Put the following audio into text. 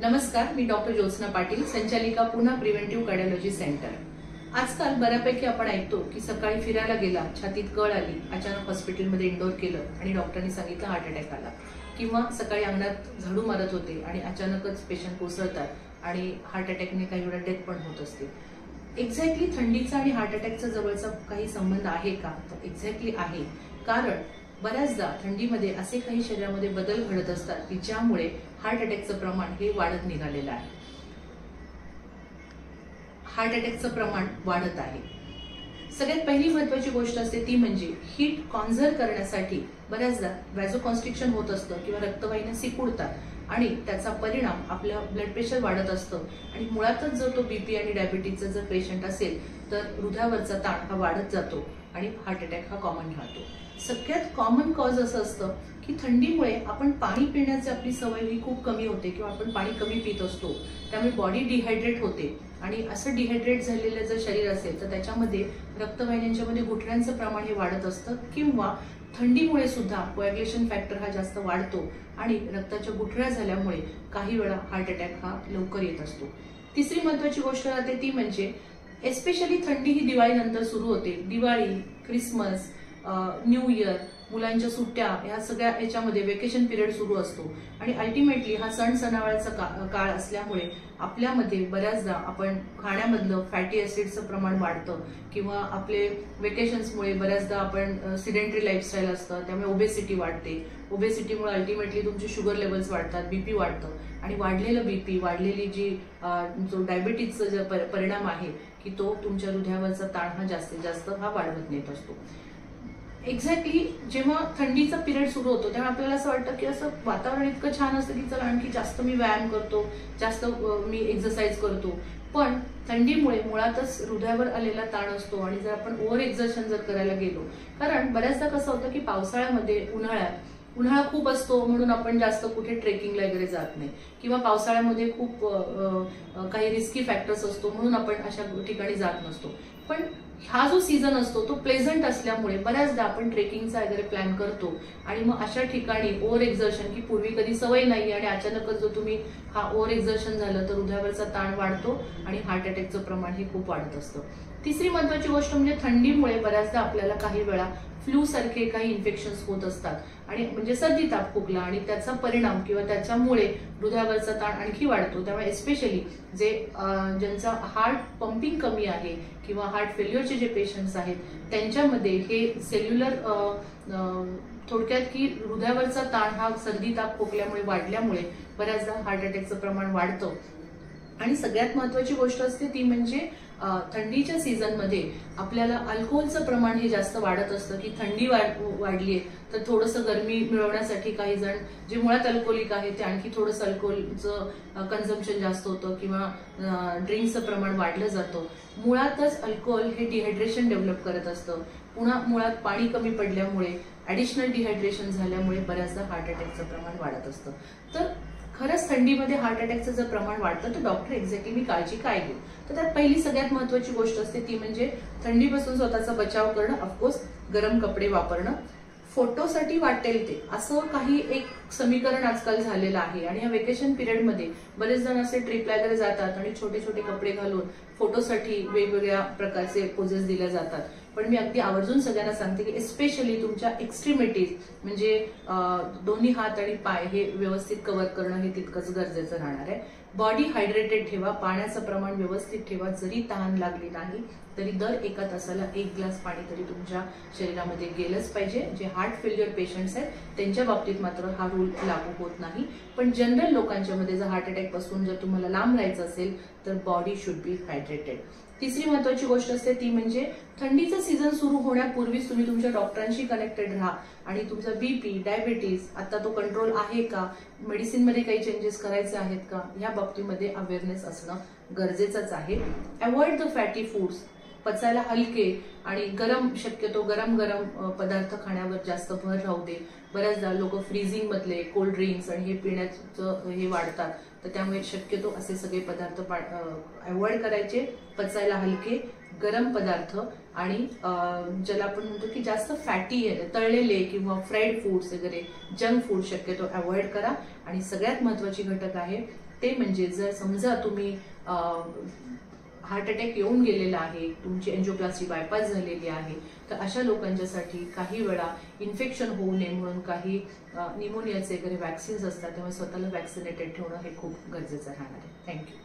नमस्कार, मी डॉक्टर ज्योत्स्ना पाटील, संचालिका Poona preventive cardiology centre. आजकाल बऱ्यापैकी आपण ऐकतो की सकाळी फिरायला गेला, छातीत कळ आली, अचानक हॉस्पिटलमध्ये इंडोर केलं आणि डॉक्टरांनी सांगितलं हार्ट अटॅक आला, किंवा सकाळी अंगणात झाडू मारत होते आणि अचानकच पेशंट कोसळतात आणि हार्ट अटॅकने काही वेळा डेथ पण होत असते। एक्झॅक्टली थंडीचा आणि हार्ट अटॅकचा जवळचा काही संबंध आहे का? तर एक्झॅक्टली आहे, कारण बऱ्याचदा थंडीमध्ये असे काही शरीरामध्ये बदल घडत असतात की ज्यामुळे हार्ट अटॅकचं प्रमाण हे वाढत निघालेलं आहे। हार्ट अटॅकचं प्रमाण वाढत आहे। सगळ्यात पहिली महत्त्वाची गोष्ट असते ती म्हणजे हीट कॉन्झर्व करण्यासाठी बऱ्याचदा वॅझोकॉन्स्ट्रिक्शन होत असतं किंवा रक्तवाहिन्या सिकुडतात आणि त्याचा परिणाम आपलं ब्लड प्रेशर वाढत असतं आणि मुळातच जर तो बीपी आणि डायबिटीजचा जर पेशंट असेल तर हृदयावरचा ताण हा वाढत जातो आणि हार्ट अटॅक हा कॉमन राहतो। सगळ्यात कॉमन कॉज असं असतं की थंडीमुळे आपण पाणी पिण्याची आपली सवय ही खूप कमी होते किंवा आपण पाणी कमी पित असतो, त्यामुळे बॉडी डिहायड्रेट होते आणि असं डिहायड्रेट झालेलं जर शरीर असेल तर त्याच्यामध्ये रक्तवाहिन्यांच्या मध्ये गुठळ्यांचं प्रमाण हे वाढत असतं किंवा थंडीमुळे सुद्धा कोॲग्युलेशन फॅक्टर हा जास्त वाढतो आणि रक्ताच्या गुठळ्या झाल्यामुळे काही वेळा हार्ट अटॅक हा लवकर येत असतो। तिसरी महत्त्वाची गोष्ट राहते ती म्हणजे एस्पेशली थंडी ही दिवाळीनंतर सुरू होते। दिवाळी, क्रिसमस, न्यू इयर, मुलांच्या सुट्ट्या, ह्या सगळ्या याच्यामध्ये वेकेशन पिरियड सुरू असतो आणि अल्टिमेटली हा सण सणावाळाचा काळ असल्यामुळे आपल्यामध्ये बऱ्याचदा आपण खाण्यामधलं फॅटी ऍसिडचं प्रमाण वाढतं किंवा आपले वेकेशन्समुळे बऱ्याचदा आपण सिडेंटरी लाईफस्टाईल असतं, त्यामुळे ओबेसिटी वाढते। ओबेसिटीमुळे अल्टिमेटली तुमचे शुगर लेवल्स वाढतात, बीपी वाढतं आणि वाढलेलं बीपी, वाढलेली जी जो डायबिटीजचा जो परिणाम आहे की तो तुमच्या हृदयावरचा ताण हा जास्तीत जास्त हा वाढवत नेत असतो। एक्झॅक्टली जेव्हा थंडीचा पिरियड सुरू होतो तेव्हा आपल्याला असं वाटतं की असं वातावरण इतकं छान असतं की चला आणखी जास्त मी व्यायाम करतो, जास्त मी एक्सरसाइज करतो, पण थंडीमुळे मुळातच हृदयावर आलेला ताण असतो आणि जर आपण ओव्हर एक्झर्शन जर करायला गेलो, कारण बऱ्याचदा कसं होतं की पावसाळ्यामध्ये उन्हाळा खूप असतो म्हणून आपण जास्त कुठे ट्रेकिंगला वगैरे जात नाही किंवा पावसाळ्यामध्ये खूप काही रिस्की फॅक्टर्स असतो म्हणून आपण अशा ठिकाणी जात नसतो। पण हा जो सीझन असतो तो प्लेझंट असल्यामुळे बऱ्याचदा आपण ट्रेकिंगचा वगैरे प्लॅन करतो आणि मग अशा ठिकाणी ओव्हर एक्झर्शन की पूर्वी कधी सवय नाही आणि अचानकच जर तुम्ही हा ओव्हर एक्झर्शन झालं तर हृदयावरचा ताण वाढतो आणि हार्ट अटॅकचं प्रमाण हे खूप वाढत असतं। तिसरी महत्त्वाची गोष्ट म्हणजे थंडीमुळे बऱ्याचदा आपल्याला काही वेळा फ्लू सारखे काही इन्फेक्शन्स होत असतात आणि म्हणजे सर्दी, ताप, खोकला आणि त्याचा परिणाम किंवा त्याच्यामुळे हृदयावरचा ताण आणखी वाढतो। त्यामुळे एस्पेशली ज्यांचा हार्ट पंपिंग कमी आहे किंवा हार्ट फेल्युअरचे जे पेशंट्स आहेत त्यांच्यामध्ये हे सेल्युलर थोडक्यात की हृदयावरचा ताण हा सर्दी, ताप, खोकल्यामुळे वाढल्यामुळे बऱ्याचदा हार्ट अटॅकचं प्रमाण वाढतं। आणि सगळ्यात महत्त्वाची गोष्ट असते ती म्हणजे थंडीच्या सीझनमध्ये आपल्याला अल्कोहोलचं प्रमाण हे जास्त वाढत असतं की थंडी वाढली आहे तर थोडंसं गरमी मिळवण्यासाठी काही जण जे मुळात अल्कोहोलिक आहे ते आणखी थोडंसं अल्कोहोलचं कन्झम्पशन जास्त होतं किंवा ड्रिंक्सचं प्रमाण वाढलं जातं। मुळातच अल्कोहोल हे डिहायड्रेशन डेव्हलप करत असतं, पुन्हा मुळात पाणी कमी पडल्यामुळे ॲडिशनल डिहायड्रेशन झाल्यामुळे बऱ्याचदा हार्ट अटॅकचं प्रमाण वाढत असतं। तर खरंच थंडीमध्ये हार्ट अटॅकचं जर प्रमाण वाढतं तर डॉक्टर एक्झॅक्टली मी काळजी काय घेऊ? तर त्यात पहिली सगळ्यात महत्त्वाची गोष्ट असते ती म्हणजे थंडीपासून स्वतःचा बचाव करणं, ऑफकोर्स गरम कपडे वापरणं, फोटोसाठी वाटेल ते असं काही एक समीकरण आजकाल झालेलं आहे आणि या वेकेशन पिरियडमध्ये बरेच जण असे ट्रिपला वगैरे जातात आणि छोटे छोटे कपडे घालून फोटोसाठी वेगवेगळ्या प्रकारचे पोजेस दिल्या जातात। पण मी अगदी आवर्जून सगळ्यांना सांगते की एस्पेशली तुमच्या एक्स्ट्रीमिटीज म्हणजे दोन्ही हात आणि पाय हे व्यवस्थित कव्हर करणं हे तितकंच गरजेचं राहणार आहे। बॉडी हायड्रेटेड ठेवा, पाण्याचं प्रमाण व्यवस्थित ठेवा, जरी तहान लागली नाही तरी दर एका तासाला 1 ग्लास पाणी तरी तुमच्या शरीरामध्ये गेलंच पाहिजे। जे हार्ट फेल्युअर पेशंट्स आहेत त्यांच्या बाबतीत मात्र हा रूल लागू होत नाही, पण जनरल लोकांच्या मध्ये जर हार्ट अटॅक पासून जर तुम्हाला लांब राहायचं असेल तर बॉडी शुड बी हायड्रेटेड। तिसरी महत्त्वाची गोष्ट असते ती म्हणजे थंडीचं सीझन सुरू होण्यापूर्वीच तुम्ही तुमच्या डॉक्टरांशी कनेक्टेड राहा आणि तुमचा बीपी, डायबिटीज आता तो कंट्रोल आहे का, मेडिसिन मध्ये काही चेंजेस करायचे आहेत का, या बाबतीमध्ये अवेअरनेस असणं गरजेचंच आहे। अवॉइड द फॅटी फूड्स, पचायला हलके आणि शक्यतो गरम पदार्थ खाण्यावर जास्त भर राहू दे। बऱ्याचदा लोक फ्रीजिंग मधले कोल्ड ड्रिंक्स आणि हे पिण्याचं हे वाढतात, तर त्यामुळे शक्यतो असे सगळे पदार्थ अवॉइड करायचे, पचायला हलके गरम पदार्थ आणि ज्याला आपण म्हणतो की जास्त फॅटी तळलेले किंवा फ्राईड फूड्स वगैरे जंक फूड शक्यतो अवॉइड करा. आणि सगळ्यात महत्वाची घटक आहे ते म्हणजे जर समजा तुम्ही हार्ट अटॅक येऊन गेलेला आहे, तुमची एंजिओप्लास्टी बायपास झालेली आहे, तर अशा लोकांच्यासाठी काही वेळा इन्फेक्शन होऊ नये म्हणून काही निमोनियाचे वगैरे वॅक्सिन्स असतात, तेव्हा स्वतःला वॅक्सिनेटेड ठेवणं हे खूप गरजेचं राहणार आहे. थँक्यू.